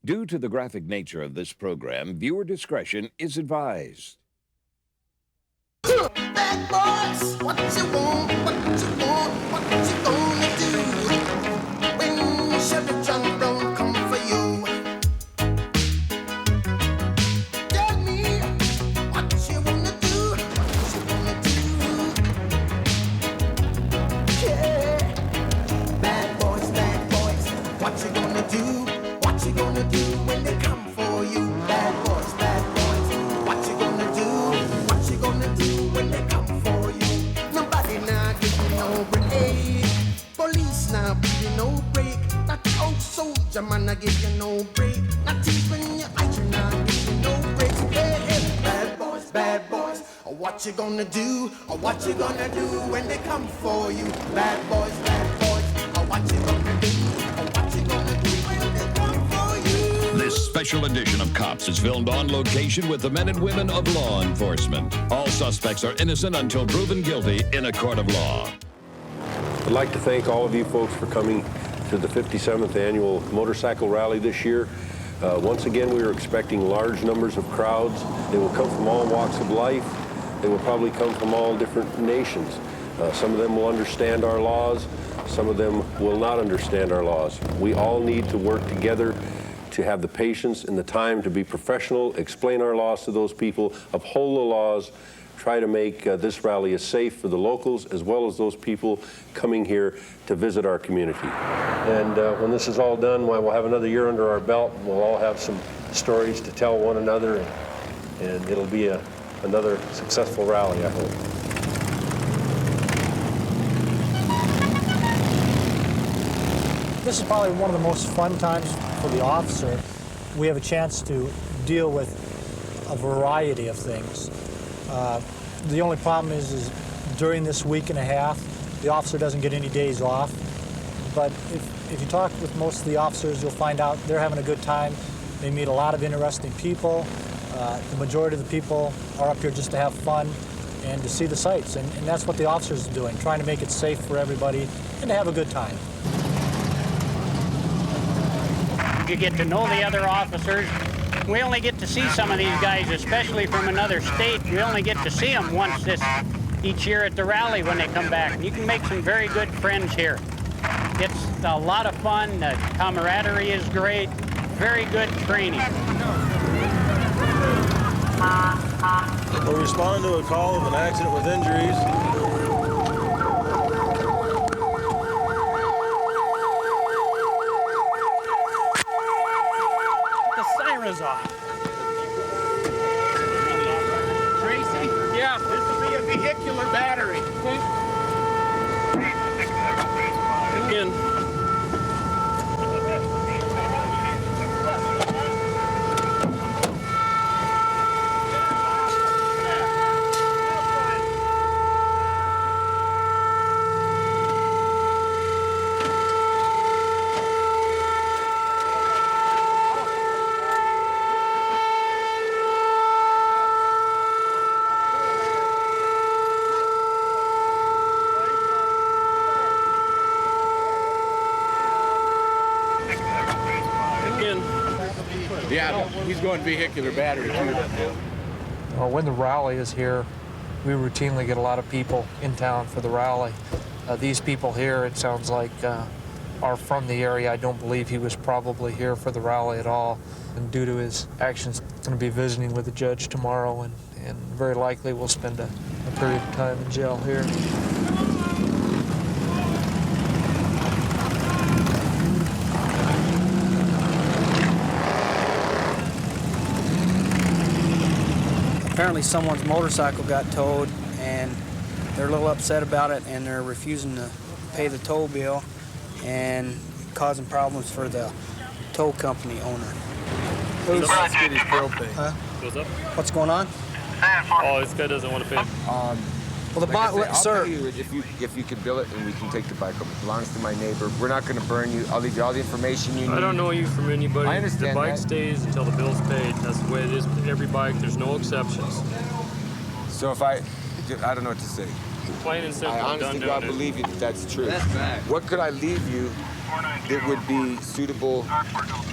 Due to the graphic nature of this program, viewer discretion is advised. Bad boys, what you want, what you want, what you gonna do when Chevy John Brown come for you? Tell me what you wanna do, what you wanna do. Yeah, bad boys, what you gonna do? What you gonna do when they come for you? Bad boys, what you gonna do? What you gonna do when they come for you? Nobody now give you no break. Police now give you no break. That old soldier man I give you no break. Not even your iron now give you no break. Hey, hey, bad boys, what you gonna do? Or what you gonna do when they come for you? Bad boys, or what you gonna do? Or what you gonna do when they come for you? This special edition of Cops is filmed on location with the men and women of law enforcement. All suspects are innocent until proven guilty in a court of law. I'd like to thank all of you folks for coming to the 57th annual Motorcycle Rally this year. Once again, we are expecting large numbers of crowds. They will come from all walks of life. They will probably come from all different nations. Some of them will understand our laws. Some of them will not understand our laws. We all need to work together to have the patience and the time to be professional, explain our laws to those people, uphold the laws, try to make this rally as safe for the locals as well as those people coming here to visit our community. And when this is all done, we'll have another year under our belt, and we'll all have some stories to tell one another, and it'll be another successful rally, I hope. This is probably one of the most fun times for the officer. We have a chance to deal with a variety of things. The only problem is during this week and a half, the officer doesn't get any days off. But if you talk with most of the officers, you'll find out they're having a good time. They meet a lot of interesting people. The majority of the people are up here just to have fun and to see the sights. And that's what the officers are doing, trying to make it safe for everybody and to have a good time. You get to know the other officers. We only get to see some of these guys, especially from another state. We only get to see them once each year at the rally when they come back. And you can make some very good friends here. It's a lot of fun. The camaraderie is great. Very good training. We're responding to a call of an accident with injuries. Off. Tracy? Yeah. This will be a vehicular battery. Again. Yeah, he's going vehicular battery too. When the rally is here, we routinely get a lot of people in town for the rally. These people here, it sounds like, are from the area. I don't believe he was probably here for the rally at all. And due to his actions, he's going to be visiting with the judge tomorrow, and very likely will spend a period of time in jail here. Apparently someone's motorcycle got towed, and they're a little upset about it, and they're refusing to pay the tow bill and causing problems for the tow company owner. Who's get his bill paid? Huh? Goes up? What's going on? Oh, this guy doesn't want to pay. Well, the I'll sir. pay you if you can bill it, and we can take the bike up. It belongs to my neighbor. We're not going to burn you. I'll leave you all the information you need. I don't know you from anybody. I understand the bike that. stays until the bill's paid. That's the way it is with every bike. There's no exceptions. So if I don't know what to say. Plain and simple. I honestly, God, believe you that that's true. That's bad. What could I leave you that would be suitable,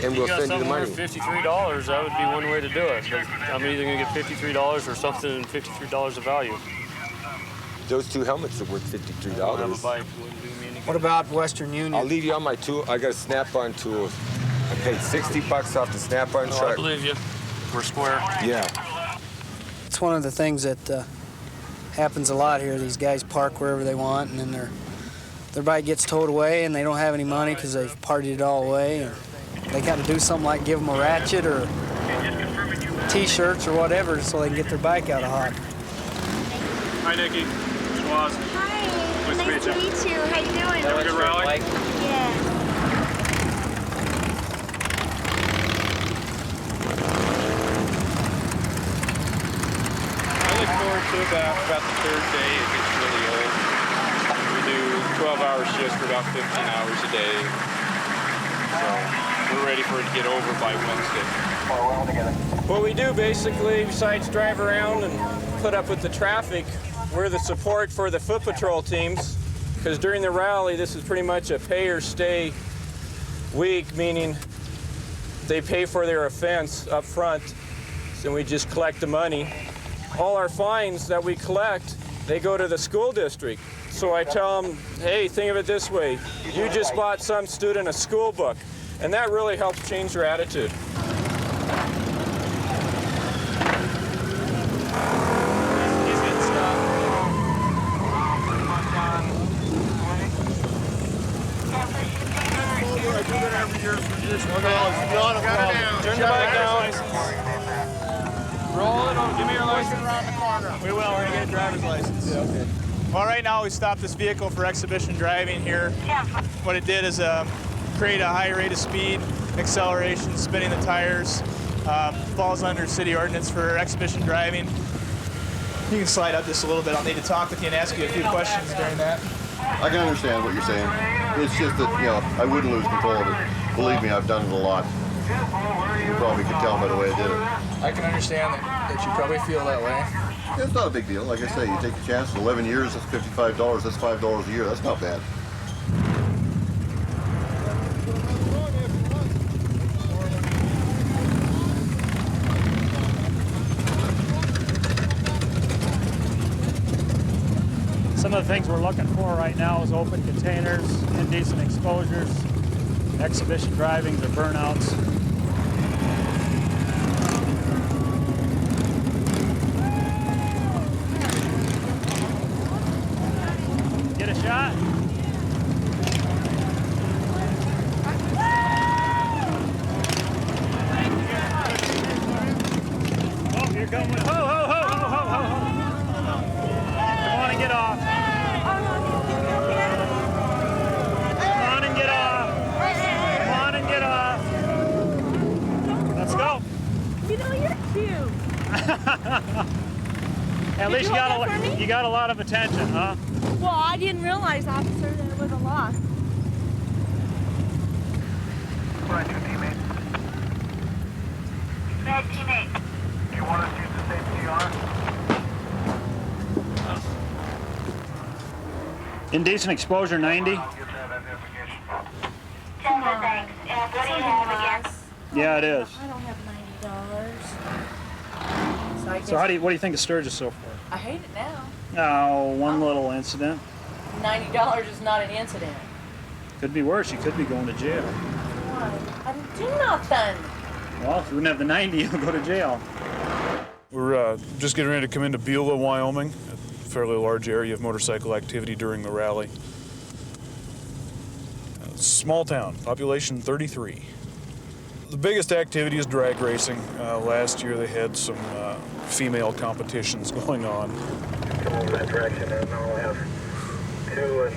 and we'll send you the money. $53, that would be one way to do it. I'm either going to get $53 or something and $53 of value. Those two helmets are worth $53. I don't have a bike. Wouldn't do me any What about Western Union? I'll leave you on my tool. I got snap-on tools. I paid $60 off the snap-on I truck. believe you. We're square. Yeah. It's one of the things that happens a lot here. These guys park wherever they want, and then their bike gets towed away, and they don't have any money because they've partied it all away. And they got to do something like give them a ratchet or T-shirts or whatever so they can get their bike out of hock. Hi, Nikki. Schwaz. Hi. Nice to meet you. How you doing? Have a good rally? Yeah. I look forward to about the third day. It gets really old. We do 12-hour shifts for about 15 hours a day. So we're ready for it to get over by Wednesday. What we do basically, besides drive around and put up with the traffic, we're the support for the foot patrol teams, because during the rally, this is pretty much a pay or stay week, meaning they pay for their offense up front, and we just collect the money. All our fines that we collect, they go to the school district. So I tell them, hey, think of it this way. You just bought some student a school book, and that really helps change their attitude. Turn the bike down. Roll it on. Give me your license. We will. We're going to get a driver's license. Yeah, okay. Well, right now we stopped this vehicle for exhibition driving here. What it did is create a high rate of speed, acceleration, spinning the tires. Falls under city ordinance for exhibition driving. You can slide up just a little bit. I'll need to talk with you and ask you a few questions during that. I can understand what you're saying. It's just that, you know, I wouldn't lose control of it. Believe me, I've done it a lot. You probably could tell by the way I did it. I can understand that you probably feel that way. It's not a big deal. Like I say, you take the chance. 11 years, that's $55. That's $5 a year. That's not bad. Some of the things we're looking for right now is open containers, indecent exposures, exhibition drivings or burnouts. Get a shot. Oh, here comes. Ho, ho, ho, ho, ho, ho, ho. Come on and get off. Come on and get off. Come on and get off. Let's go. You know, you're cute. At least you got a lot of attention, huh? Well, I didn't realize, officer, that it was a lot. Right, your teammate. Bad teammate. Do you want us to use the same CR? Indecent exposure 90. Thanks. And what do you have again? Yeah, it is. I don't have $90. So what do you think of Sturgis so far? I hate it now. Oh, one little incident. $90 is not an incident. Could be worse. You could be going to jail. Why? I didn't do nothing. Well, if you wouldn't have the 90, you'll go to jail. We're just getting ready to come into Beulah, Wyoming, a fairly large area of motorcycle activity during the rally. Small town, population 33. The biggest activity is drag racing. Last year they had some female competitions going on. Come over that direction, and I'll have 2 and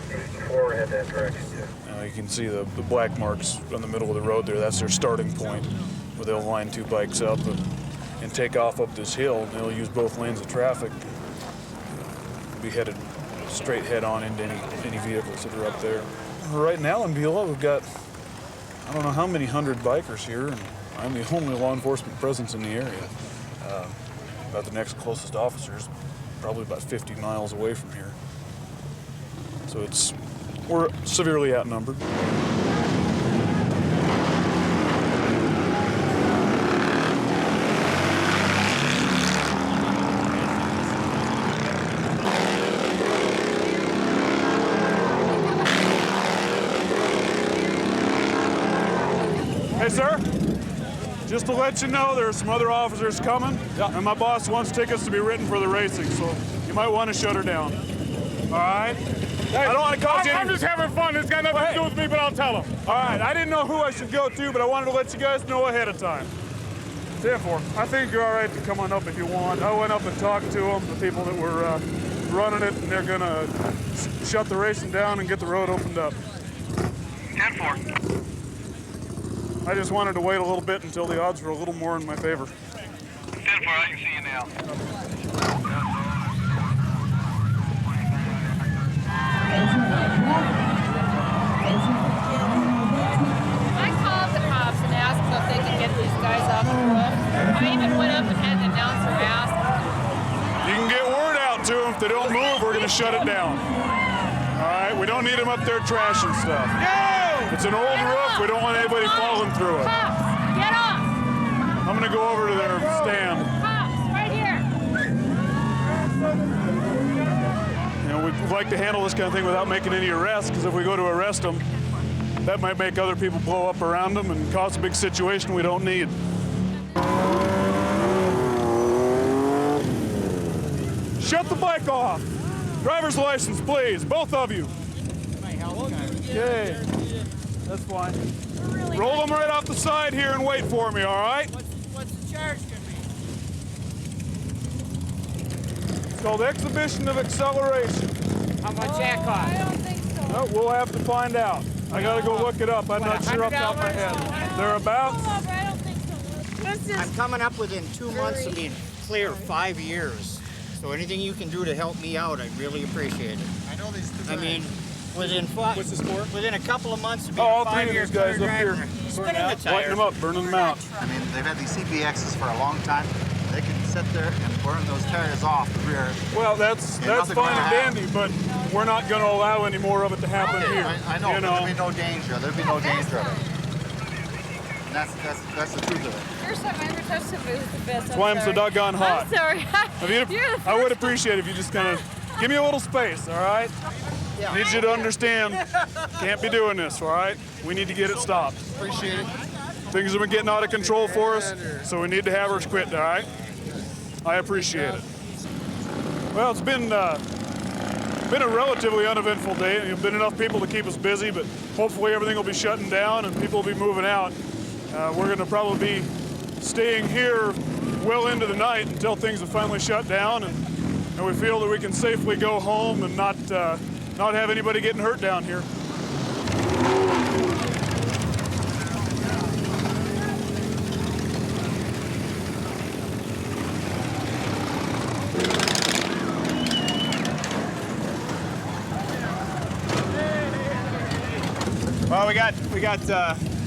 8 and 4 head that direction too. You can see the black marks on the middle of the road there. That's their starting point, where they'll line 2 bikes up and take off up this hill. And they'll use both lanes of traffic. Be headed straight head on into any vehicles that are up there. Right now in Beulah, we've got I don't know how many hundred bikers here, and I'm the only law enforcement presence in the area. About the next closest officer is probably about 50 miles away from here. So it's we're severely outnumbered. Hey, sir. Just to let you know, there are some other officers coming, and my boss wants tickets to be written for the racing, so you might want to shut her down. All right? Hey, I don't want to cause you any... I'm just having fun. It's got nothing to do with me, but I'll tell them. All right, I didn't know who I should go to, but I wanted to let you guys know ahead of time. Therefore, I think you're all right to come on up if you want. I went up and talked to them, the people that were running it, and they're going to shut the racing down and get the road opened up. 10-4. I just wanted to wait a little bit until the odds were a little more in my favor. 10-4, I can see you now. I called the cops and asked them if they could get these guys off the roof. I even went up and had an announcer ask. You can get word out to them. If they don't move, we're going to shut it down. All right? We don't need them up there trashing stuff. It's an old roof. We don't want anybody falling through it. Cops, get off! I'm going to go over to their stand. Cops, right here! You know, we'd like to handle this kind of thing without making any arrests, because if we go to arrest them, that might make other people blow up around them and cause a big situation we don't need. Shut the bike off. Driver's license, please, both of you. Okay, that's fine. Roll them right off the side here and wait for me, all right? What's the charge gonna be? It's called exhibition of acceleration. How much that cost? I don't think so. No, we'll have to find out. I gotta go look it up. I'm not sure off the top of my head. Thereabouts. I don't think so. I'm coming up within 2 months of being clear 5 years. So anything you can do to help me out, I'd really appreciate it. I know these. I mean, within What's this for? within a couple of months of being all 5 three of years these guys clear up here. driver, spinning the Lighting tires. them up, burning them out. I mean, they've had these CBXs for a long time. They can sit there and burn those tires off the rear. Well, that's fine and dandy, but we're not going to allow any more of it to happen here. I know, You but there'll be no danger. There'll be no danger of it. And that's the truth of it. First time I ever touched somebody with the best. That's why I'm so doggone hot. I'm sorry. I would appreciate it if you just kind of give me a little space, all right? I need you to understand, can't be doing this, all right? We need to get it stopped. Appreciate it. Things have been getting out of control for us, so we need to have her quit, all right? I appreciate it. Well, it's been a relatively uneventful day. There's been enough people to keep us busy, but hopefully everything will be shutting down and people will be moving out. We're going to probably be staying here well into the night until things have finally shut down, and we feel that we can safely go home and not have anybody getting hurt down here. Well, we got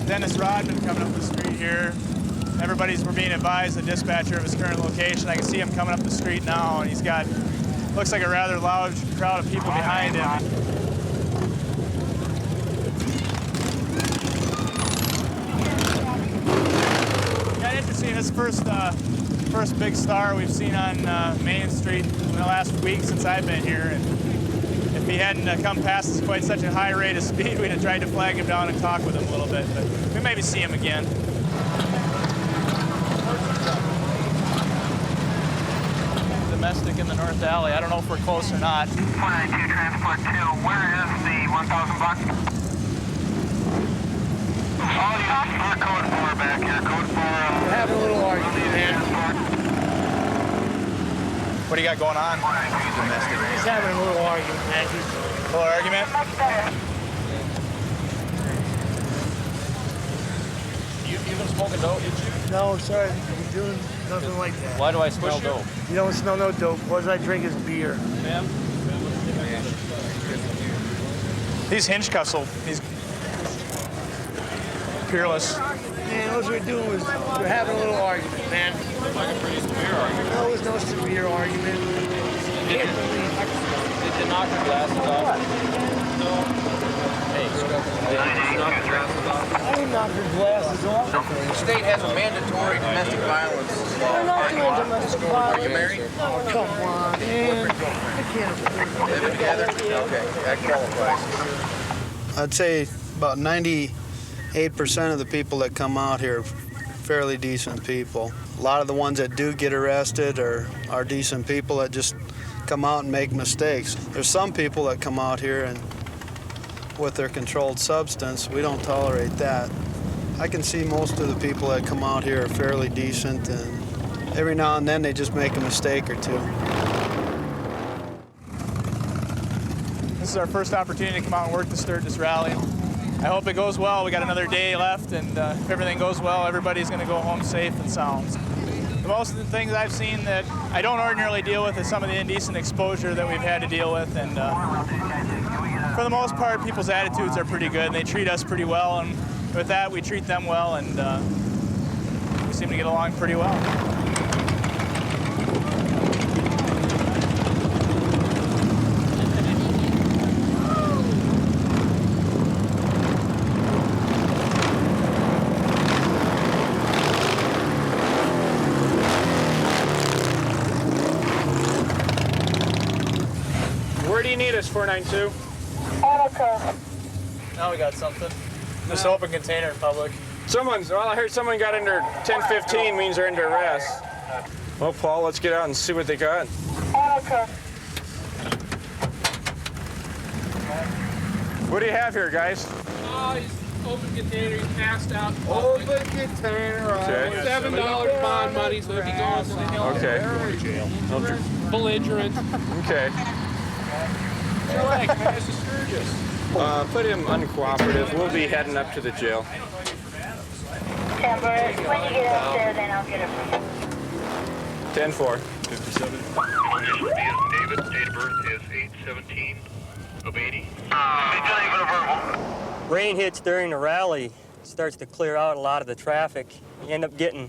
Dennis Rodman coming up the street here. We're being advised, the dispatcher, of his current location. I can see him coming up the street now, and he's got, looks like a rather loud crowd of people behind him. Yeah, interesting. This first big star we've seen on Main Street in the last week since I've been here. And if he hadn't come past us quite such a high rate of speed, we'd have tried to flag him down and talk with him a little bit, but we maybe see him again. Domestic in the North Alley. I don't know if we're close or not. 492 Transport 2, where is the 1,000 block? All you for code 4 back here, code 4. We're having a little argument, man. What do you got going on? Domestic. He's having a little argument, man. A little argument? You been smoking dope, did you? No, sorry. I'm doing nothing like that. Why do I smell dope? You don't smell no dope. What I drink is beer. Ma'am? These hinge cuffs, he's peerless. Man, all we're doing was we're having a little argument, man. Like a pretty severe argument. No, it was no severe argument. Did you knock your glasses off? No. I knocked her glasses off. The state has a mandatory domestic violence law. We're not doing domestic violence. Are you married? Oh, come on, man. I can't. Living together? Okay, that qualifies. I'd say about 98% of the people that come out here are fairly decent people. A lot of the ones that do get arrested are decent people that just come out and make mistakes. There's some people that come out here and with their controlled substance, we don't tolerate that. I can see most of the people that come out here are fairly decent, and every now and then they just make a mistake or two. This is our first opportunity to come out and work the Sturgis Rally. I hope it goes well. We got another day left, and if everything goes well, everybody's going to go home safe and sound. Most of the things I've seen that I don't ordinarily deal with is some of the indecent exposure that we've had to deal with, and for the most part, people's attitudes are pretty good, and they treat us pretty well, and with that, we treat them well, and we seem to get along pretty well. Where do you need us, 492? Now we got something. Just open container in public. Well, I heard someone got under 1015, means they're under arrest. Well, Paul, let's get out and see what they got. What do you have here, guys? He's open container, he's passed out. Open container, Okay. $7 bond money, so if he goes to hell, Okay. belligerent. Okay. Like, Master Sturgis. Put him uncooperative. We'll be heading up to the jail. Timber, when you get up there, then I'll get it. 10-4. 57. David, date of birth is 8/17 of 80. Rain hits during the rally, starts to clear out a lot of the traffic. You end up getting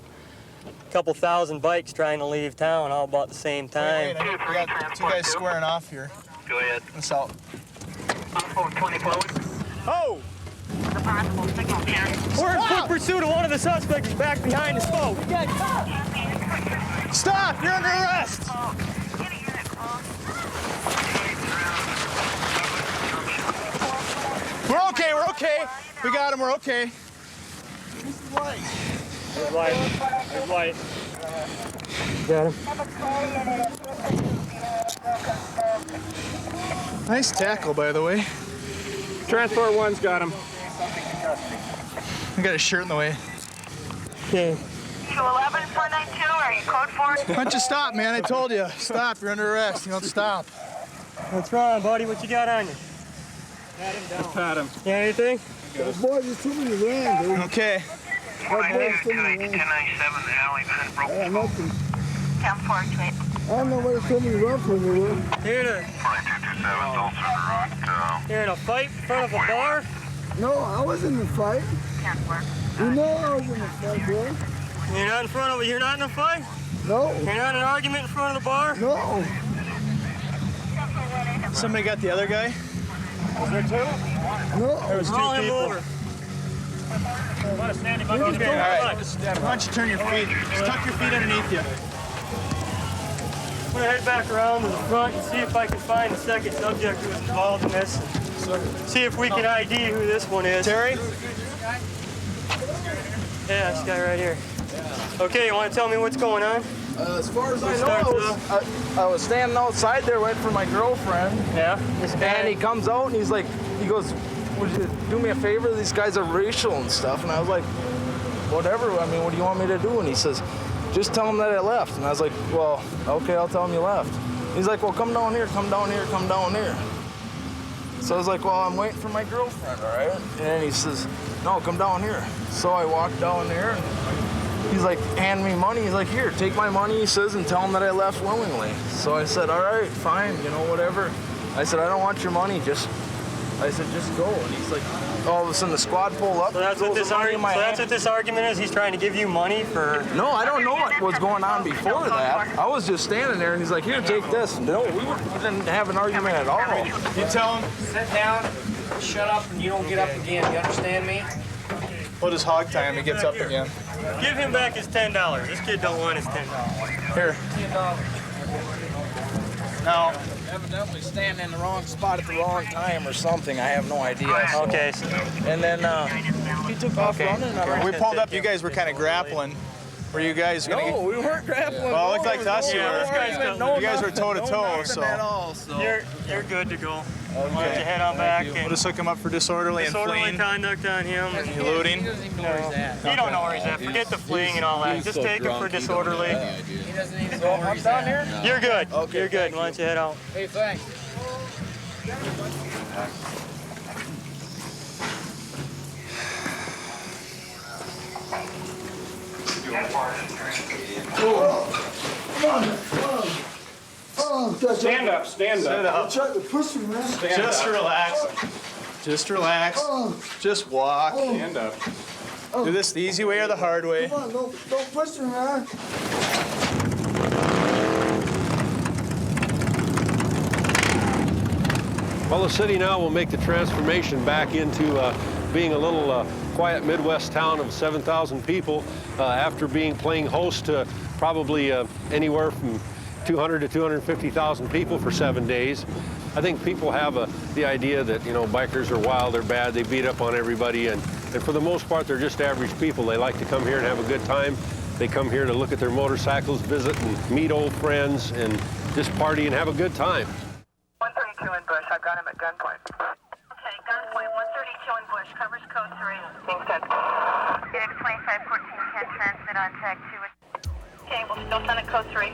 a couple thousand bikes trying to leave town all about the same time. Wait, we got two guys squaring off here. Go ahead. What's out? Oh! We're in quick pursuit of one of the suspects back behind the smoke. Stop! You're under arrest! We're okay, we're okay. We got him, we're okay. There's light. There's light. Got him. Nice tackle, by the way. Transport 1's got him. I got his shirt in the way. Okay. 211, 492, are you code 4? Why don't you stop, man? I told you. Stop, you're under arrest. You don't stop. What's wrong, buddy? What you got on you? Pat him down. Pat him. You got anything? Boys, there's too many rams, dude. Okay. 1097 alley behind broken. I got nothing. 10-428. I don't know where there's so many rams from there. You're in a fight in front of a bar? No, I was in the fight. 10-4. You know I was in the fight, bro. You're not in front of a, you're not in a fight? No. You're not in an argument in front of the bar? No. Somebody got the other guy? Was there two? No. There was two Roll him people. over. Want to stand him up? Okay, all right. Why don't you turn your feet? Just tuck your feet underneath you. I'm going to head back around to the front and see if I can find the second subject who was involved in this. See if we can ID who this one is. Terry? Yeah, this guy right here. Okay, you want to tell me what's going on? As far as I know, I was standing outside there waiting for my girlfriend. Yeah? This guy? And he comes out and he's like, he goes, would you do me a favor? These guys are racial and stuff. And I was like, whatever. I mean, what do you want me to do? And he says, just tell him that I left. And I was like, well, okay, I'll tell him you left. He's like, well, come down here, come down here, come down here. So I was like, well, I'm waiting for my girlfriend, all right? And then he says, no, come down here. So I walked down there, and he's like, hand me money. He's like, here, take my money, he says, and tell him that I left willingly. So I said, all right, fine, you know, whatever. I said, I don't want your money, just go. And he's like, all of a sudden the squad pulled up. So that's what this argument is? He's trying to give you money for... No, I don't know what was going on before that. I was just standing there, and he's like, here, take this. No, we didn't have an argument at all. You tell him, sit down, shut up and you don't get up again. You understand me? We'll just hog tie him. He gets up again. Give him back his $10. This kid don't want his $10. Here. Now, Evidently standing in the wrong spot at the wrong time or something. I have no idea. So. Okay. And then he took off running. we pulled up. You guys were kind of grappling. Were you guys gonna No, we weren't grappling. Well, it looked like to us you Yeah, were. this guy's No, got- You guys were toe to toe, so. At all, so. You're good to go. Why don't you Okay. head on back We'll and just hook him up for disorderly and disorderly fleeing. conduct on him. You looting? He doesn't even know where he's at. You don't know where he's at. Forget the fleeing and all that. Just take him for disorderly. He doesn't even know where he's at. here? You're good. Okay, You're good. Why don't you head out? Hey, thanks. Stand up, stand up. Just relax. Just relax. Just walk. Stand up. Do this the easy way or the hard way. Come on, don't push me, man. Well, the city now will make the transformation back into being a little quiet Midwest town of 7,000 people after playing host to probably anywhere from 200 to 250,000 people for 7 days. I think people have the idea that, you know, bikers are wild, they're bad, they beat up on everybody, and for the most part, they're just average people. They like to come here and have a good time. They come here to look at their motorcycles, visit and meet old friends, and just party and have a good time. 132 in Bush. I've got him at gunpoint. Okay, gunpoint. 132 in Bush. Covers code 3. Being sent. Phoenix 2514 can transmit on tag 2. Okay, we'll still send it code 3.